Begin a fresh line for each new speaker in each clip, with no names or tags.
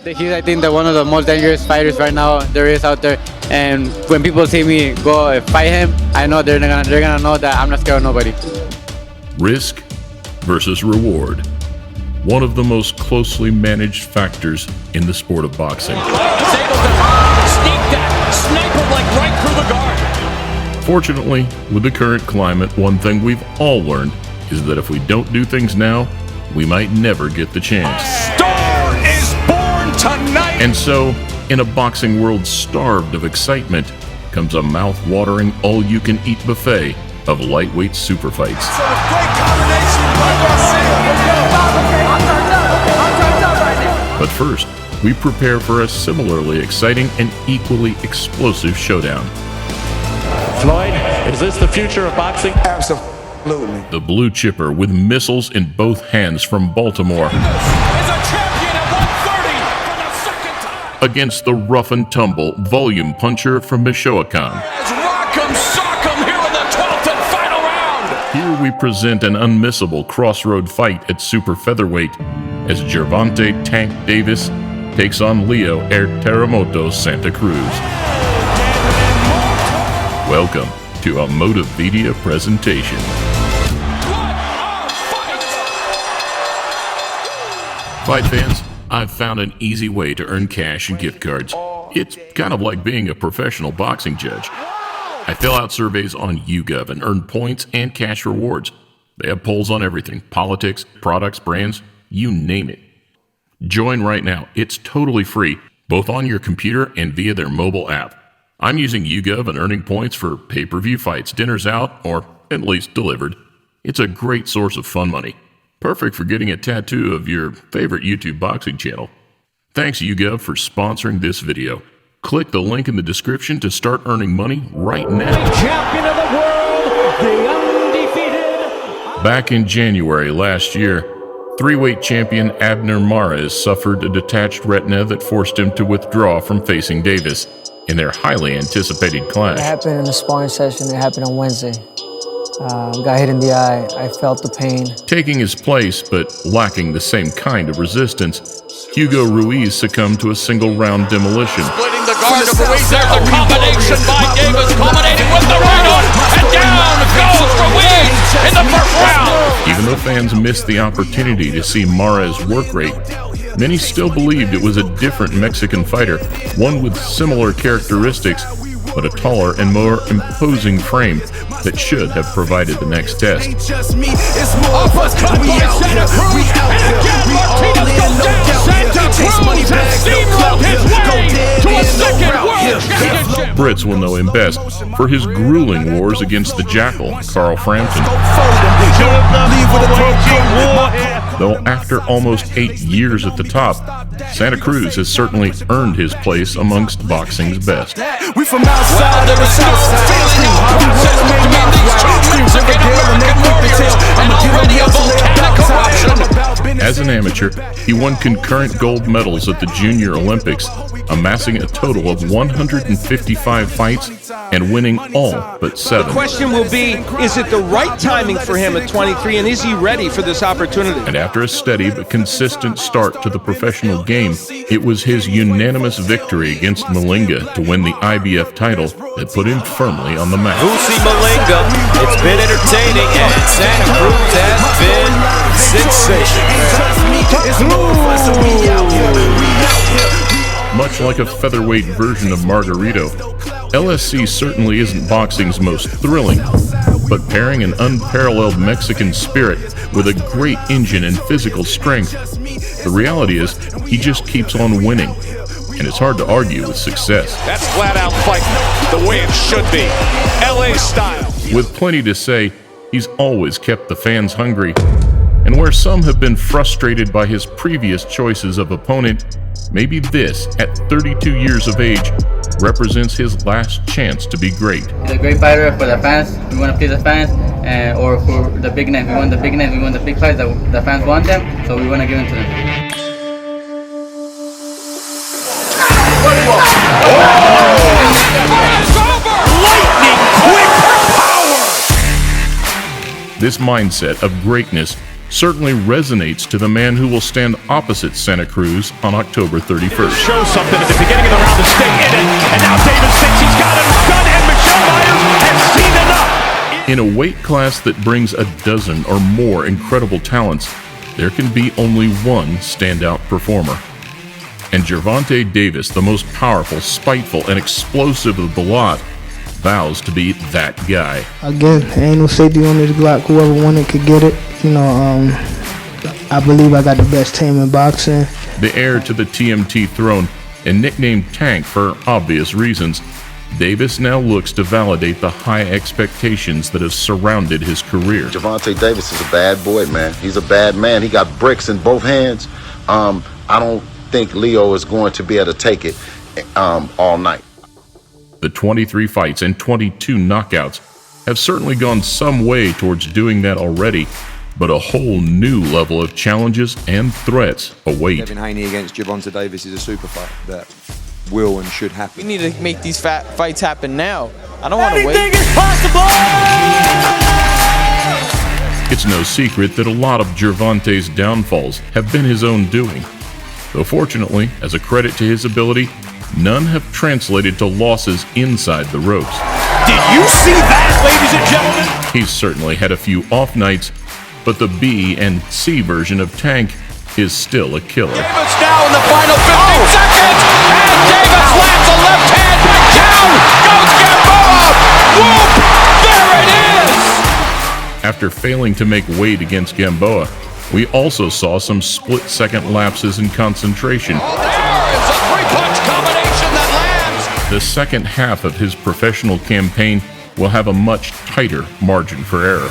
He's, I think, one of the most dangerous fighters right now there is out there. And when people see me go fight him, I know they're gonna know that I'm not scared of nobody.
Risk versus reward. One of the most closely managed factors in the sport of boxing.
He's able to sneak that sniper like right through the guard.
Fortunately, with the current climate, one thing we've all learned is that if we don't do things now, we might never get the chance.
Star is born tonight!
And so, in a boxing world starved of excitement, comes a mouth-watering, all-you-can-eat buffet of lightweight super fights. But first, we prepare for a similarly exciting and equally explosive showdown.
Floyd, is this the future of boxing?
Absolutely.
The blue chipper with missiles in both hands from Baltimore
Is a champion at 130 for the second time!
against the rough and tumble volume puncher from Michoacan.
As Rock'em Sock'em here in the 12th and final round!
Here we present an unmissable crossroad fight at super featherweight as Gervonta Tank Davis takes on Leo Terremoto Santa Cruz. Welcome to a Motivedia presentation. Fight fans, I've found an easy way to earn cash and gift cards. It's kind of like being a professional boxing judge. I fill out surveys on YouGov and earn points and cash rewards. They have polls on everything: politics, products, brands, you name it. Join right now. It's totally free, both on your computer and via their mobile app. I'm using YouGov and earning points for pay-per-view fights, dinners out, or at least delivered. It's a great source of fun money. Perfect for getting a tattoo of your favorite YouTube boxing channel. Thanks YouGov for sponsoring this video. Click the link in the description to start earning money right now.
Champion of the world, the undefeated.
Back in January last year, three-weight champion Abner Mares suffered a detached retina that forced him to withdraw from facing Davis in their highly anticipated clash.
It happened in a sparring session. It happened on Wednesday. Got hit in the eye. I felt the pain.
Taking his place, but lacking the same kind of resistance, Hugo Ruiz succumbed to a single-round demolition.
Splitting the guard of Ruiz, there's a combination by Davis, culminating with the right hook, and down goes Ruiz in the first round!
Even though fans missed the opportunity to see Mares' work rate, many still believed it was a different Mexican fighter, one with similar characteristics, but a taller and more imposing frame that should have provided the next test.
Uppercut by Santa Cruz, and again Martinez goes down! Santa Cruz has steamrolled his way to a second world championship!
Brits will know him best for his grueling wars against the Jackal, Carl Frampton. Though after almost 8 years at the top, Santa Cruz has certainly earned his place amongst boxing's best.
Well, there is no feeling out process between these two Mexican-American warriors, and already a volcanic eruption!
As an amateur, he won concurrent gold medals at the Junior Olympics, amassing a total of 155 fights and winning all but 7.
The question will be, is it the right timing for him at 23, and is he ready for this opportunity?
And after a steady but consistent start to the professional game, it was his unanimous victory against Malinga to win the IBF title that put him firmly on the map.
Lucy Malinga, it's been entertaining, and Santa Cruz has been sensational.
Much like a featherweight version of Margarito, LSC certainly isn't boxing's most thrilling, but pairing an unparalleled Mexican spirit with a great engine and physical strength, the reality is he just keeps on winning, and it's hard to argue with success.
That's flat-out fighting, the way it should be, LA style.
With plenty to say, he's always kept the fans hungry, and where some have been frustrated by his previous choices of opponent, maybe this, at 32 years of age, represents his last chance to be great.
He's a great fighter for the fans. We want to please the fans, or for the big names. We want the big names. We want the big fights that the fans want them, so we want to give them to them.
This mindset of greatness certainly resonates to the man who will stand opposite Santa Cruz on October 31st.
Shows something at the beginning of the round to stay in it, and now Davis thinks he's got him done, and Michelle Myers has seen enough.
In a weight class that brings a dozen or more incredible talents, there can be only one standout performer. And Gervonta Davis, the most powerful, spiteful, and explosive of the lot, vows to be that guy.
Again, ain't no safety on this Glock. Whoever wanted could get it. I believe I got the best team in boxing.
The heir to the TMT throne and nicknamed Tank for obvious reasons, Davis now looks to validate the high expectations that have surrounded his career.
Gervonta Davis is a bad boy, man. He's a bad man. He got bricks in both hands. I don't think Leo is going to be able to take it all night.
The 23 fights and 22 knockouts have certainly gone some way towards doing that already, but a whole new level of challenges and threats await.
Kevin Haney against Gervonta Davis is a super fight that will and should happen.
We need to make these fights happen now. I don't want to wait.
Anything is possible!
It's no secret that a lot of Gervonta's downfalls have been his own doing. Though fortunately, as a credit to his ability, none have translated to losses inside the ropes.
Did you see that, ladies and gentlemen?
He's certainly had a few off nights, but the B and C version of Tank is still a killer.
Davis now in the final 15 seconds, and Davis lands a left hand, but down goes Gamboa! Whoop! There it is!
After failing to make weight against Gamboa, we also saw some split-second lapses in concentration.
It's a three-punch combination that lands!
The second half of his professional campaign will have a much tighter margin for error.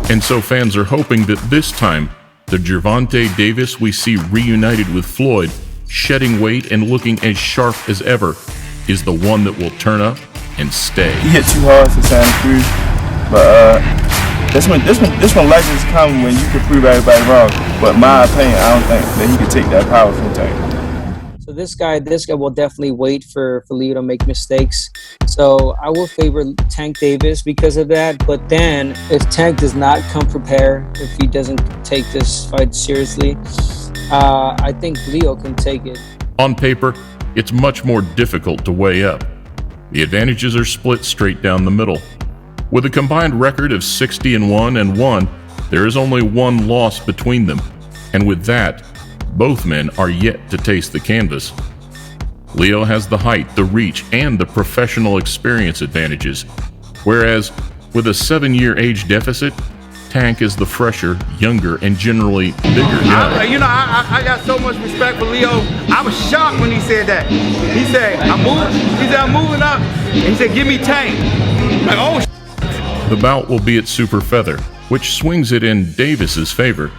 And so fans are hoping that this time, the Gervonta Davis we see reunited with Floyd, shedding weight and looking as sharp as ever, is the one that will turn up and stay.
He hit too hard for Santa Cruz, but this one legends come when you can prove everybody wrong. But in my opinion, I don't think that he could take that power from Tank.
So this guy will definitely wait for Leo to make mistakes. So I will favor Tank Davis because of that. But then if Tank does not come prepared, if he doesn't take this fight seriously, I think Leo can take it.
On paper, it's much more difficult to weigh up. The advantages are split straight down the middle. With a combined record of 60-1-1, there is only one loss between them. And with that, both men are yet to taste the canvas. Leo has the height, the reach, and the professional experience advantages, whereas with a 7-year age deficit, Tank is the fresher, younger, and generally bigger guy.
I got so much respect for Leo. I was shocked when he said that. He said, I'm moving up. And he said, give me Tank. Like, oh,
The bout will be at Super Feather, which swings it in Davis's favor,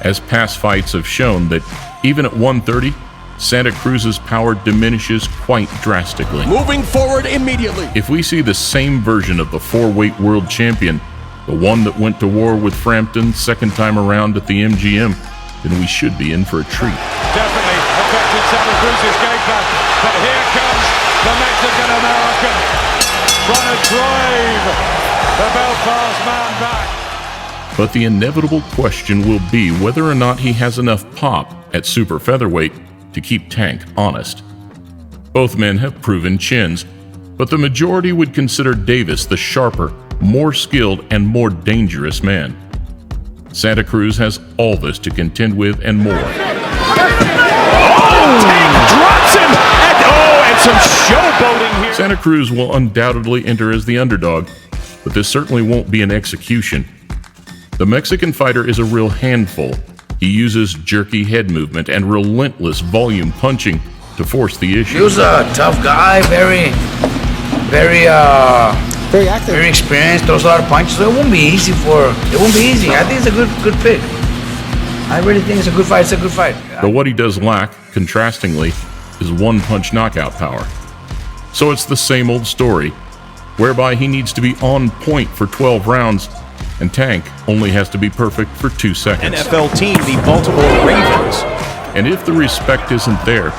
as past fights have shown that even at 130, Santa Cruz's power diminishes quite drastically.
Moving forward immediately.
If we see the same version of the 4-weight world champion, the one that went to war with Frampton second time around at the MGM, then we should be in for a treat.
Definitely affected Santa Cruz's game plan. But here comes the Mexican-American trying to drive the Belfast man back.
But the inevitable question will be whether or not he has enough pop at super featherweight to keep Tank honest. Both men have proven chins, but the majority would consider Davis the sharper, more skilled, and more dangerous man. Santa Cruz has all this to contend with and more.
Tank drops him! And some showboating here.
Santa Cruz will undoubtedly enter as the underdog, but this certainly won't be an execution. The Mexican fighter is a real handful. He uses jerky head movement and relentless volume punching to force the issue.
He was a tough guy, very active, very experienced, throws a lot of punches. So it won't be easy. I think it's a good pick. I really think it's a good fight. It's a good fight.
But what he does lack, contrastingly, is one-punch knockout power. So it's the same old story, whereby he needs to be on point for 12 rounds, and Tank only has to be perfect for 2 seconds.
NFL team, the Baltimore Ravens.
And if the respect isn't there,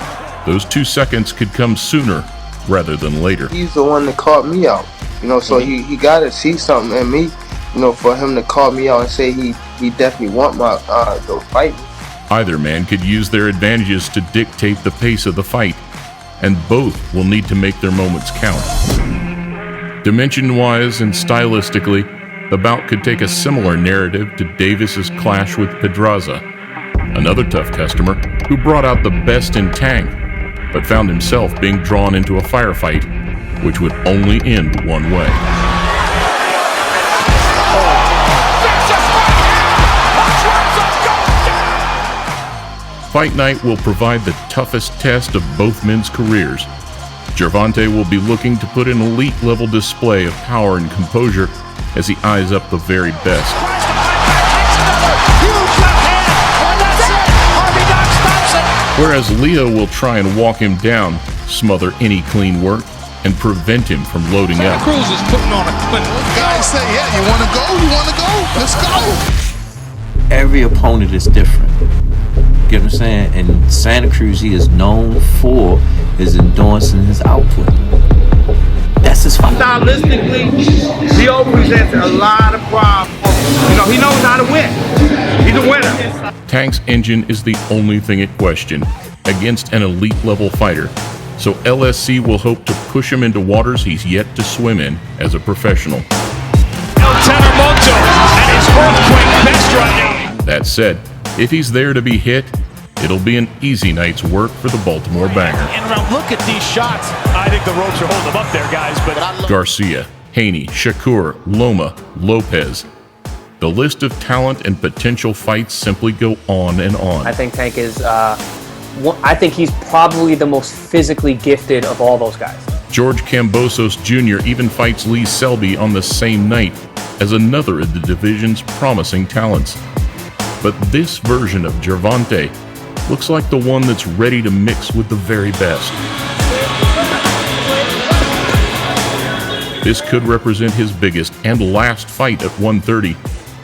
those 2 seconds could come sooner rather than later.
he's the one that caught me out.
You know, so he got to see something in me, you know, for him to call me out and say he definitely want my the fight.
Either man could use their advantages to dictate the pace of the fight, and both will need to make their moments count. Dimension-wise and stylistically, the bout could take a similar narrative to Davis's clash with Pedraza, another tough customer who brought out the best in Tank, but found himself being drawn into a firefight, which would only end one way. Fight night will provide the toughest test of both men's careers. Gervonta will be looking to put an elite-level display of power and composure as he eyes up the very best. Whereas Leo will try and walk him down, smother any clean work, and prevent him from loading up.
Santa Cruz is putting on a clinic. Guys say, yeah, you want to go? You want to go? Let's go.
Every opponent is different. Get what I'm saying? And Santa Cruz, he is known for his endurance and his output. That's his fight.
Stylistically, Leo presents a lot of problems. You know, he knows how to win. He's a winner.
Tank's engine is the only thing at question against an elite-level fighter, so LSC will hope to push him into waters he's yet to swim in as a professional. That said, if he's there to be hit, it'll be an easy night's work for the Baltimore banger.
And look at these shots. I think the ropes are holding them up there, guys. But
Garcia, Haney, Shakur, Loma, Lopez. The list of talent and potential fights simply go on and on.
I think Tank is, I think he's probably the most physically gifted of all those guys.
George Kambosos Jr. even fights Lee Selby on the same night as another of the division's promising talents. But this version of Gervonta looks like the one that's ready to mix with the very best. This could represent his biggest and last fight at 130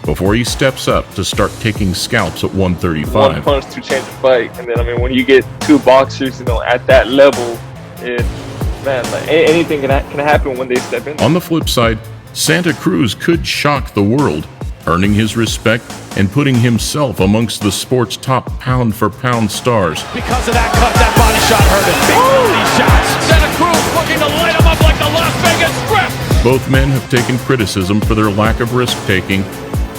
before he steps up to start taking scalps at 135.
One punch to change the fight, and then I mean, when you get two boxers, you know, at that level, anything can happen when they step in.
On the flip side, Santa Cruz could shock the world, earning his respect and putting himself amongst the sport's top pound-for-pound stars.
because of that cut, that body shot hurt him. Big body shots. Santa Cruz looking to light him up like the Las Vegas Strip.
Both men have taken criticism for their lack of risk-taking,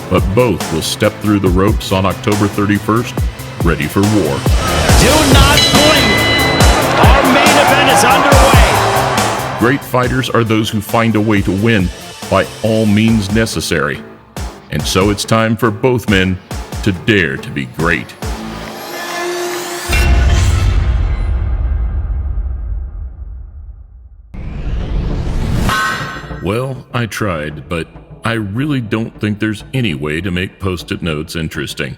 but both will step through the ropes on October 31st, ready for war.
Do not blink. Our main event is underway.
Great fighters are those who find a way to win by all means necessary. And so it's time for both men to dare to be great. Well, I tried, but I really don't think there's any way to make Post-it notes interesting.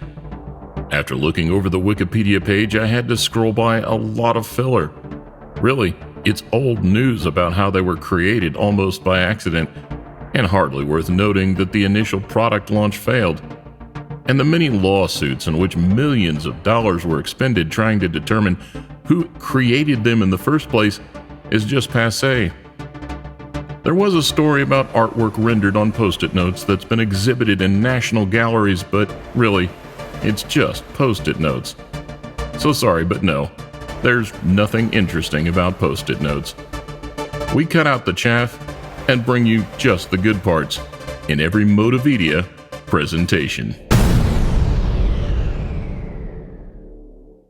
After looking over the Wikipedia page, I had to scroll by a lot of filler. Really, it's old news about how they were created almost by accident, and hardly worth noting that the initial product launch failed. And the many lawsuits in which millions of dollars were expended trying to determine who created them in the first place is just passé. There was a story about artwork rendered on Post-it notes that's been exhibited in national galleries, but really, it's just Post-it notes. So sorry, but no, there's nothing interesting about Post-it notes. We cut out the chaff and bring you just the good parts in every Motivedia presentation.